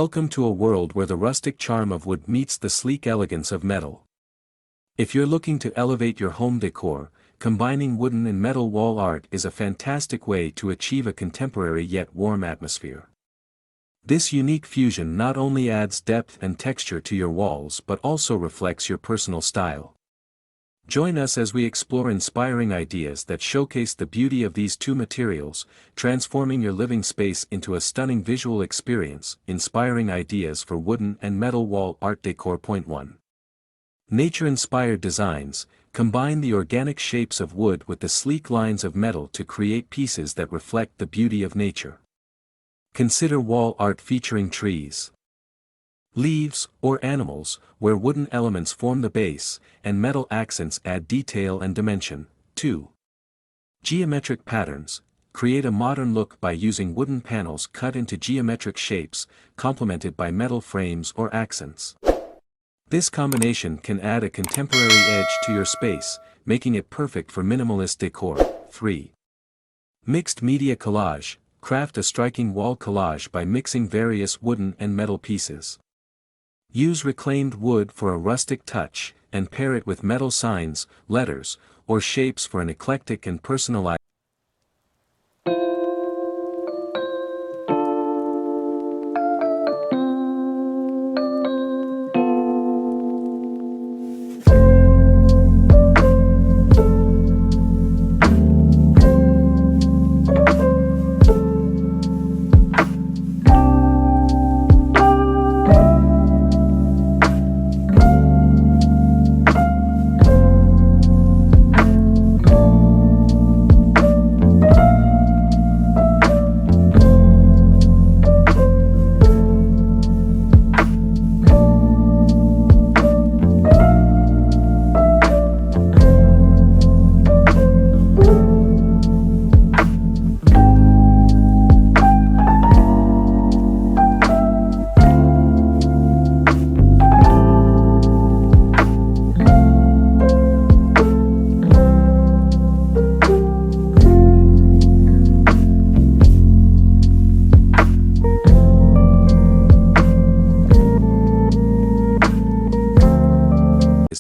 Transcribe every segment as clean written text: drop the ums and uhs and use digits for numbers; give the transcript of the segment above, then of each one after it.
Welcome to a world where the rustic charm of wood meets the sleek elegance of metal. If you're looking to elevate your home decor, combining wooden and metal wall art is a fantastic way to achieve a contemporary yet warm atmosphere. This unique fusion not only adds depth and texture to your walls but also reflects your personal style. Join us as we explore inspiring ideas that showcase the beauty of these two materials, transforming your living space into a stunning visual experience. Inspiring ideas for wooden and metal wall art decor. Point 1. Nature-inspired designs. Combine the organic shapes of wood with the sleek lines of metal to create pieces that reflect the beauty of nature. Consider wall art featuring trees, leaves, or animals, where wooden elements form the base, and metal accents add detail and dimension. 2. Geometric patterns. Create a modern look by using wooden panels cut into geometric shapes, complemented by metal frames or accents. This combination can add a contemporary edge to your space, making it perfect for minimalist decor. 3. Mixed media collage. Craft a striking wall collage by mixing various wooden and metal pieces. Use reclaimed wood for a rustic touch, and pair it with metal signs, letters, or shapes for an eclectic and personalized.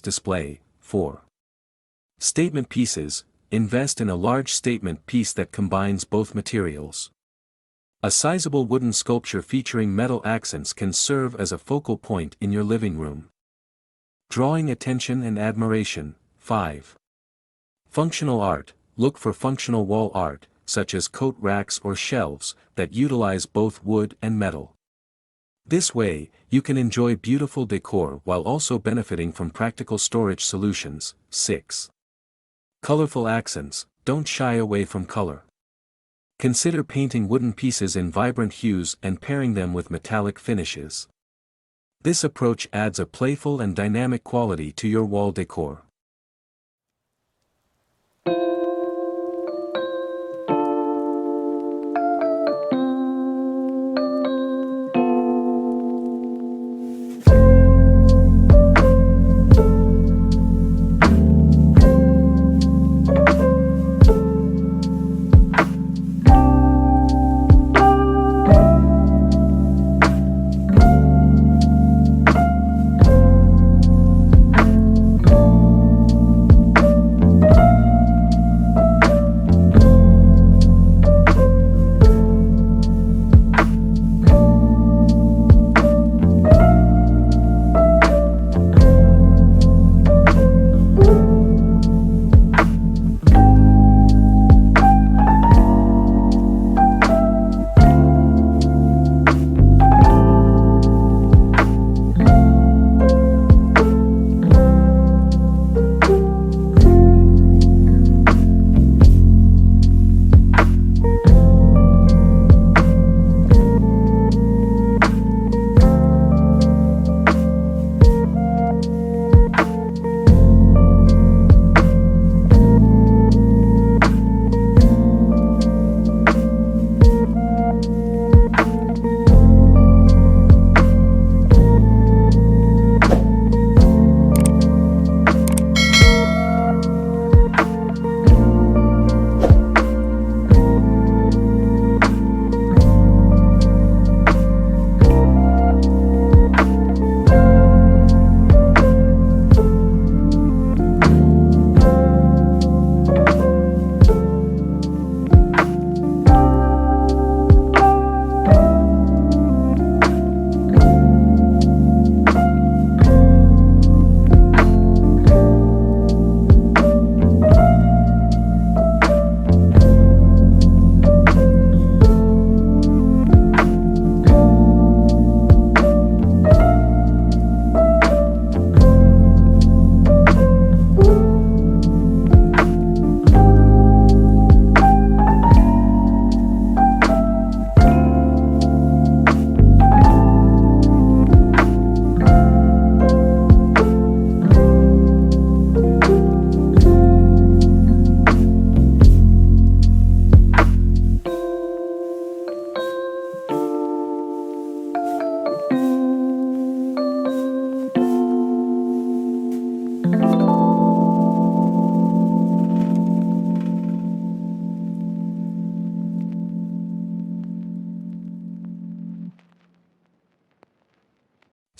Display. 4. Statement pieces. Invest in a large statement piece that combines both materials. A sizable wooden sculpture featuring metal accents can serve as a focal point in your living room, drawing attention and admiration. 5. Functional art. Look for functional wall art, such as coat racks or shelves, that utilize both wood and metal. This way, you can enjoy beautiful decor while also benefiting from practical storage solutions. 6. Colorful accents. Don't shy away from color. Consider painting wooden pieces in vibrant hues and pairing them with metallic finishes. This approach adds a playful and dynamic quality to your wall decor.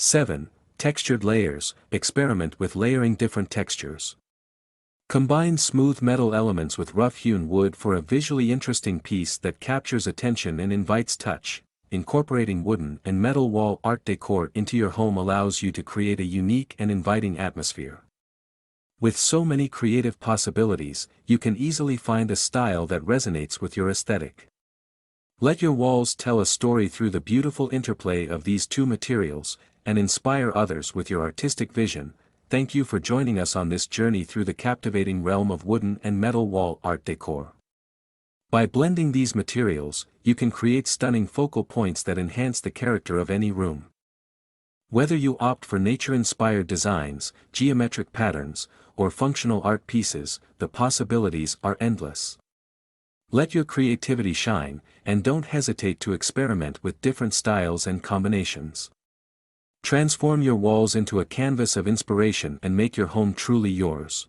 7. Textured layers. Experiment with layering different textures. Combine smooth metal elements with rough-hewn wood for a visually interesting piece that captures attention and invites touch. Incorporating wooden and metal wall art decor into your home allows you to create a unique and inviting atmosphere. With so many creative possibilities, you can easily find a style that resonates with your aesthetic. Let your walls tell a story through the beautiful interplay of these two materials, and inspire others with your artistic vision. Thank you for joining us on this journey through the captivating realm of wooden and metal wall art decor. By blending these materials, you can create stunning focal points that enhance the character of any room. Whether you opt for nature-inspired designs, geometric patterns, or functional art pieces, the possibilities are endless. Let your creativity shine, and don't hesitate to experiment with different styles and combinations. Transform your walls into a canvas of inspiration and make your home truly yours.